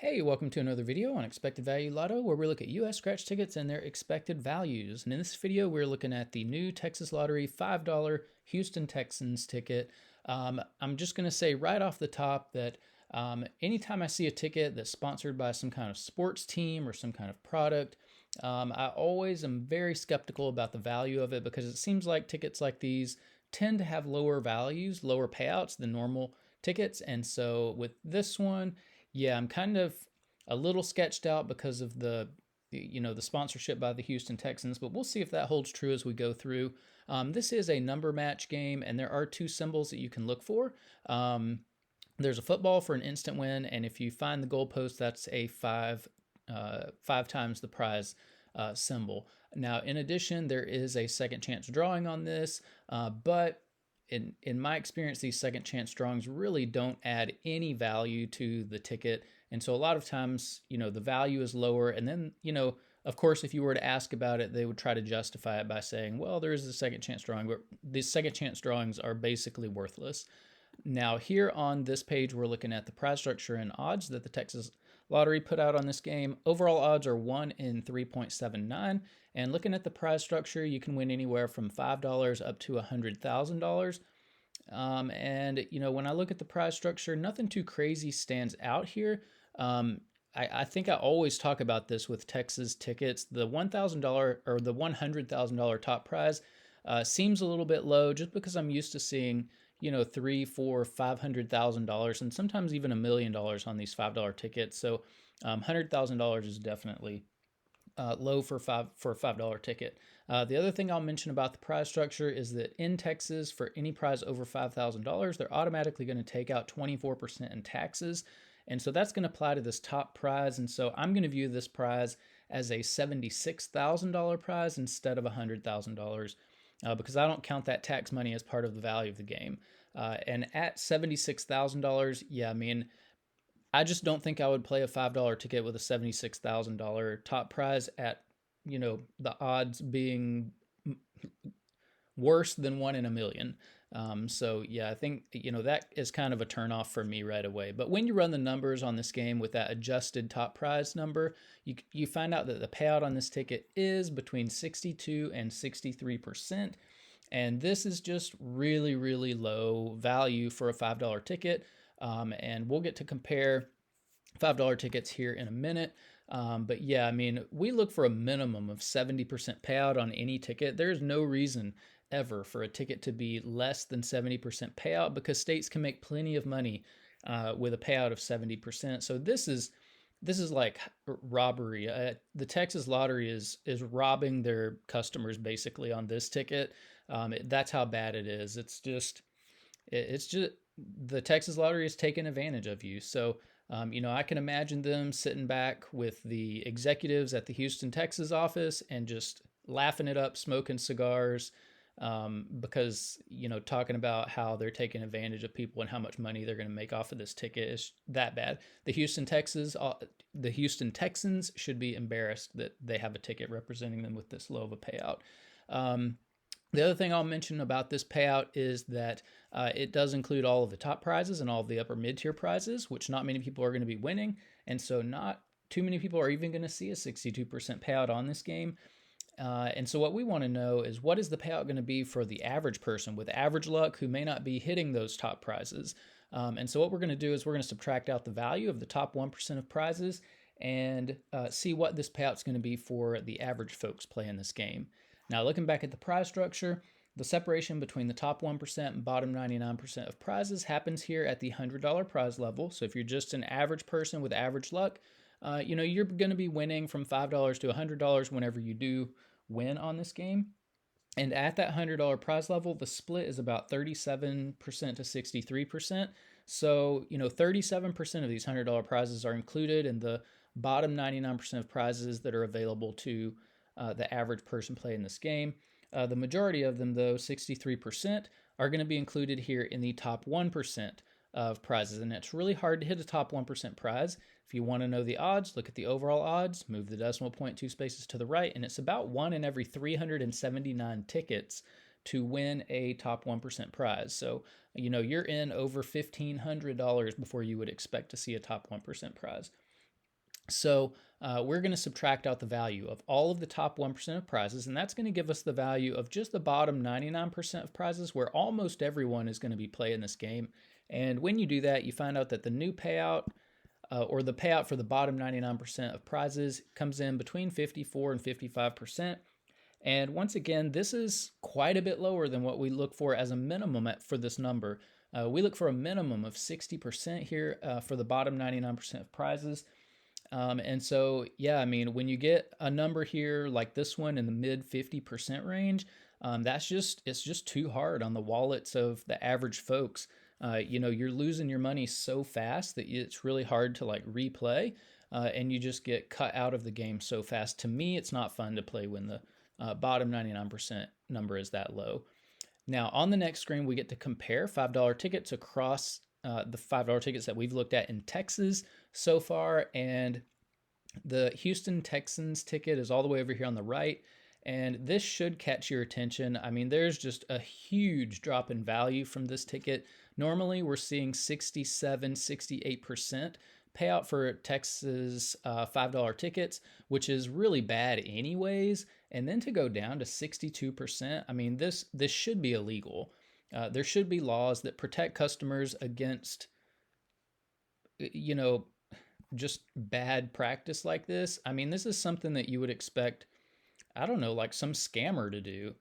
Hey, welcome to another video on Expected Value Lotto, where we look at US scratch tickets and their expected values. And in this video, we're looking at the new Texas Lottery $5 Houston Texans ticket. I'm just going to say right off the top that anytime I see a ticket that's sponsored by some kind of sports team or some kind of product, I always am very skeptical about the value of it because it seems like tickets like these tend to have lower values, lower payouts than normal tickets. And so with this one, yeah, I'm kind of a little sketched out because of the sponsorship by the Houston Texans, but we'll see if that holds true as we go through. This is a number match game, and there are two symbols that you can look for. There's a football for an instant win, and if you find the goalpost, that's a five times the prize symbol. Now, in addition, there is a second chance drawing on this, but in my experience, these second chance drawings really don't add any value to the ticket. And so a lot of times, the value is lower. And then, of course, if you were to ask about it, they would try to justify it by saying, well, there is a second chance drawing, but these second chance drawings are basically worthless. Now, here on this page, we're looking at the prize structure and odds that the Texas Lottery put out on this game. Overall odds are 1 in 3.79. And looking at the prize structure, you can win anywhere from $5 up to $100,000. When I look at the prize structure, nothing too crazy stands out here. I think I always talk about this with Texas tickets. The $1,000 or the $100,000 top prize seems a little bit low just because I'm used to seeing $3, $4, $500,000 and sometimes even $1 million on these $5 tickets. So $100,000 is definitely low for a $5 ticket. The other thing I'll mention about the prize structure is that in Texas, for any prize over $5,000, they're automatically going to take out 24% in taxes. And so that's going to apply to this top prize. And so I'm going to view this prize as a $76,000 prize instead of $100,000 because I don't count that tax money as part of the value of the game. And at $76,000, yeah, I mean, I just don't think I would play a $5 ticket with a $76,000 top prize at, the odds being worse than 1 in a million. So yeah, I think, that is kind of a turnoff for me right away. But when you run the numbers on this game with that adjusted top prize number, you find out that the payout on this ticket is between 62 and 63%. And this is just really, really low value for a $5 ticket. And we'll get to compare $5 tickets here in a minute. But yeah, I mean, we look for a minimum of 70% payout on any ticket. There's no reason ever for a ticket to be less than 70% payout because states can make plenty of money with a payout of 70%. So this is like robbery. The Texas Lottery is robbing their customers basically on this ticket. That's how bad it is. It's just the Texas Lottery is taking advantage of you. So, I can imagine them sitting back with the executives at the Houston, Texas office and just laughing it up, smoking cigars, because, talking about how they're taking advantage of people and how much money they're going to make off of this ticket is that bad. The Houston Texans should be embarrassed that they have a ticket representing them with this low of a payout. The other thing I'll mention about this payout is that it does include all of the top prizes and all of the upper mid-tier prizes, which not many people are going to be winning. And so not too many people are even going to see a 62% payout on this game. And so what we want to know is what is the payout going to be for the average person with average luck who may not be hitting those top prizes. And so what we're going to do is we're going to subtract out the value of the top 1% of prizes and see what this payout is going to be for the average folks playing this game. Now, looking back at the prize structure, the separation between the top 1% and bottom 99% of prizes happens here at the $100 prize level. So if you're just an average person with average luck, you're going to be winning from $5 to $100 whenever you do win on this game. And at that $100 prize level, the split is about 37% to 63%. So, 37% of these $100 prizes are included in the bottom 99% of prizes that are available to the average person playing this game. The majority of them, though, 63%, are going to be included here in the top 1% of prizes. And it's really hard to hit a top 1% prize. If you want to know the odds, look at the overall odds, move the decimal point 2 spaces to the right, and it's about 1 in every 379 tickets to win a top 1% prize. So, you're in over $1,500 before you would expect to see a top 1% prize. So we're going to subtract out the value of all of the top 1% of prizes, and that's going to give us the value of just the bottom 99% of prizes, where almost everyone is going to be playing this game. And when you do that, you find out that the new payout, or the payout for the bottom 99% of prizes, comes in between 54 and 55%. And once again, this is quite a bit lower than what we look for as a minimum for this number. We look for a minimum of 60% here for the bottom 99% of prizes. And so, yeah, I mean, when you get a number here like this one in the mid 50% range, it's just too hard on the wallets of the average folks. You're losing your money so fast that it's really hard to like replay, and you just get cut out of the game so fast. To me, it's not fun to play when the bottom 99% number is that low. Now, on the next screen, we get to compare $5 tickets across the $5 tickets that we've looked at in Texas so far. And the Houston Texans ticket is all the way over here on the right. And this should catch your attention. I mean, there's just a huge drop in value from this ticket. Normally, we're seeing 67, 68% payout for Texas $5 tickets, which is really bad anyways. And then to go down to 62%, I mean, this should be illegal. There should be laws that protect customers against, you know, just bad practice like this. I mean, this is something that you would expect, I don't know, like some scammer to do,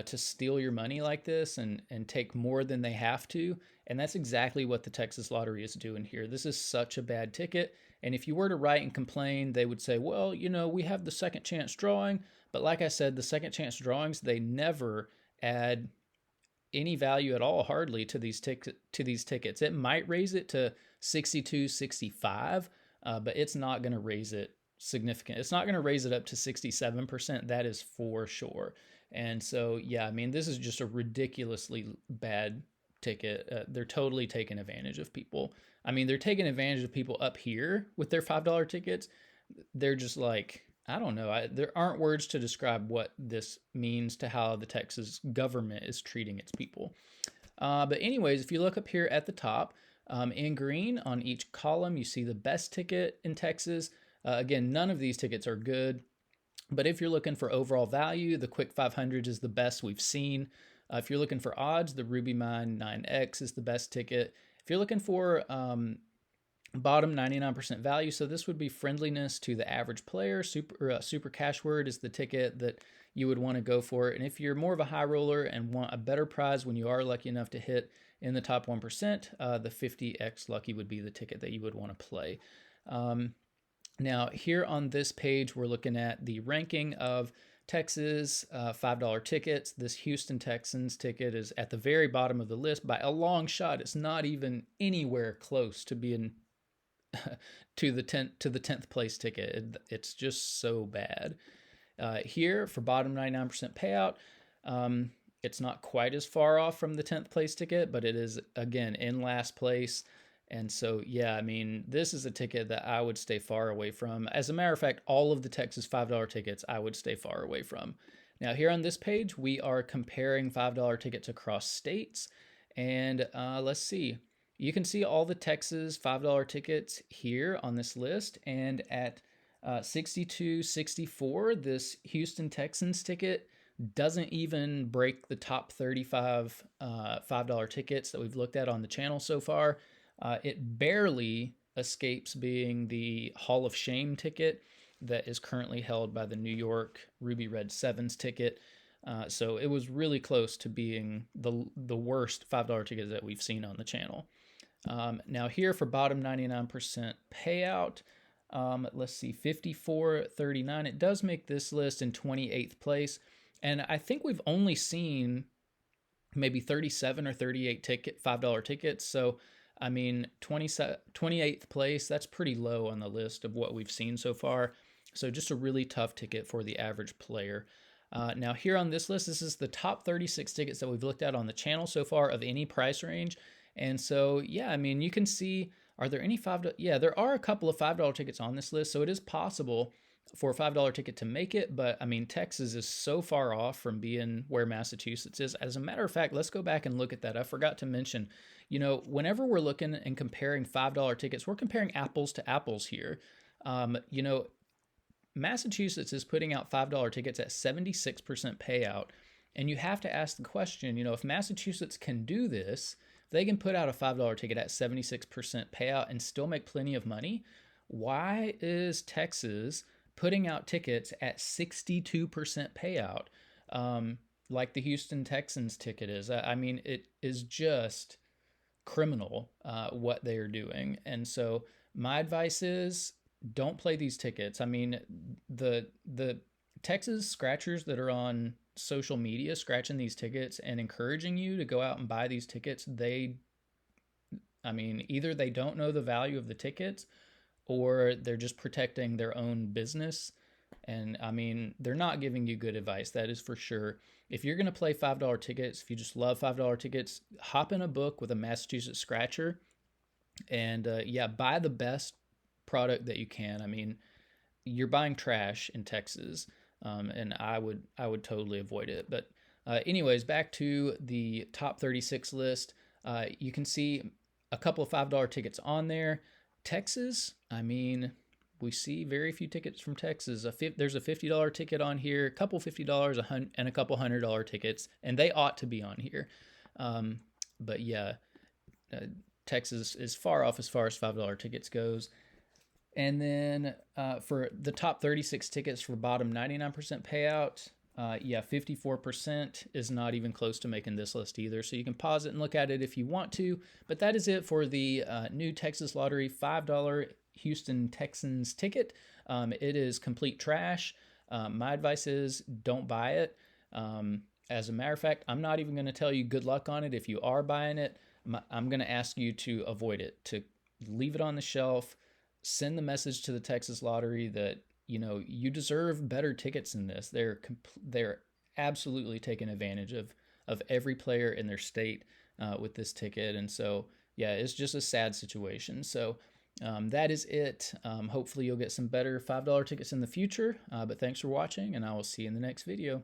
to steal your money like this and take more than they have to. And that's exactly what the Texas Lottery is doing here. This is such a bad ticket. And if you were to write and complain, they would say, well, we have the second chance drawing. But like I said, the second chance drawings, they never add any value at all, hardly, to these tickets. It might raise it to 62, 65, but it's not going to raise it significant. It's not going to raise it up to 67%. That is for sure. And so, yeah, I mean, this is just a ridiculously bad ticket. They're totally taking advantage of people. I mean, they're taking advantage of people up here with their $5 tickets. They're just like, I don't know. There aren't words to describe what this means to how the Texas government is treating its people. But anyways, if you look up here at the top, in green on each column, you see the best ticket in Texas. Again, none of these tickets are good. But if you're looking for overall value, the Quick 500 is the best we've seen. If you're looking for odds, the Ruby Mine 9X is the best ticket. If you're looking for bottom 99% value, so this would be friendliness to the average player, super cash word is the ticket that you would want to go for. And if you're more of a high roller and want a better prize when you are lucky enough to hit in the top 1%, the 50X Lucky would be the ticket that you would want to play. Now, here on this page, we're looking at the ranking of Texas $5 tickets. This Houston Texans ticket is at the very bottom of the list by a long shot. It's not even anywhere close to being to the 10th place ticket. It's just so bad. Here for bottom 99% payout, it's not quite as far off from the 10th place ticket, but it is, again, in last place. And so, yeah, I mean, this is a ticket that I would stay far away from. As a matter of fact, all of the Texas $5 tickets I would stay far away from. Now, here on this page, we are comparing $5 tickets across states. And let's see. You can see all the Texas $5 tickets here on this list. And at 62.64, this Houston Texans ticket doesn't even break the top 35 $5 tickets that we've looked at on the channel so far. It barely escapes being the Hall of Shame ticket that is currently held by the New York Ruby Red Sevens ticket. So it was really close to being the worst $5 ticket that we've seen on the channel. Now here for bottom 99% payout, let's see, 54.39. It does make this list in 28th place. And I think we've only seen maybe 37 or 38 $5 tickets. So I mean, 28th place, that's pretty low on the list of what we've seen so far. So just a really tough ticket for the average player. Now here on this list, this is the top 36 tickets that we've looked at on the channel so far of any price range. And so, yeah, I mean, you can see, are there any $5? Yeah, there are a couple of $5 tickets on this list. So it is possible for a $5 ticket to make it. But I mean, Texas is so far off from being where Massachusetts is. As a matter of fact, let's go back and look at that. I forgot to mention, whenever we're looking and comparing $5 tickets, we're comparing apples to apples here. You know, Massachusetts is putting out $5 tickets at 76% payout. And you have to ask the question, if Massachusetts can do this, they can put out a $5 ticket at 76% payout and still make plenty of money. Why is Texas putting out tickets at 62% payout, like the Houston Texans ticket is? I mean, it is just criminal what they are doing. And so my advice is don't play these tickets. I mean, the Texas scratchers that are on social media scratching these tickets and encouraging you to go out and buy these tickets, I mean, either they don't know the value of the tickets or they're just protecting their own business. And I mean, they're not giving you good advice, that is for sure. If you're going to play $5 tickets, if you just love $5 tickets, hop in a book with a Massachusetts scratcher and yeah, buy the best product that you can. I mean, you're buying trash in Texas, and I would totally avoid it. But anyways, back to the top 36 list. You can see a couple of $5 tickets on there. Texas, I mean, we see very few tickets from Texas. There's a $50 ticket on here, a couple $50, and a couple $100 tickets, and they ought to be on here. But yeah, Texas is far off as far as $5 tickets goes. And then for the top 36 tickets for bottom 99% payout, yeah, 54% is not even close to making this list either. So you can pause it and look at it if you want to. But that is it for the new Texas Lottery $5 Houston Texans ticket. It is complete trash. My advice is don't buy it. As a matter of fact, I'm not even going to tell you good luck on it if you are buying it. I'm going to ask you to avoid it, to leave it on the shelf. Send the message to the Texas Lottery that you deserve better tickets than this. They're absolutely taking advantage of every player in their state with this ticket, and so yeah, it's just a sad situation. So that is it. Hopefully you'll get some better $5 tickets in the future. But thanks for watching, and I will see you in the next video.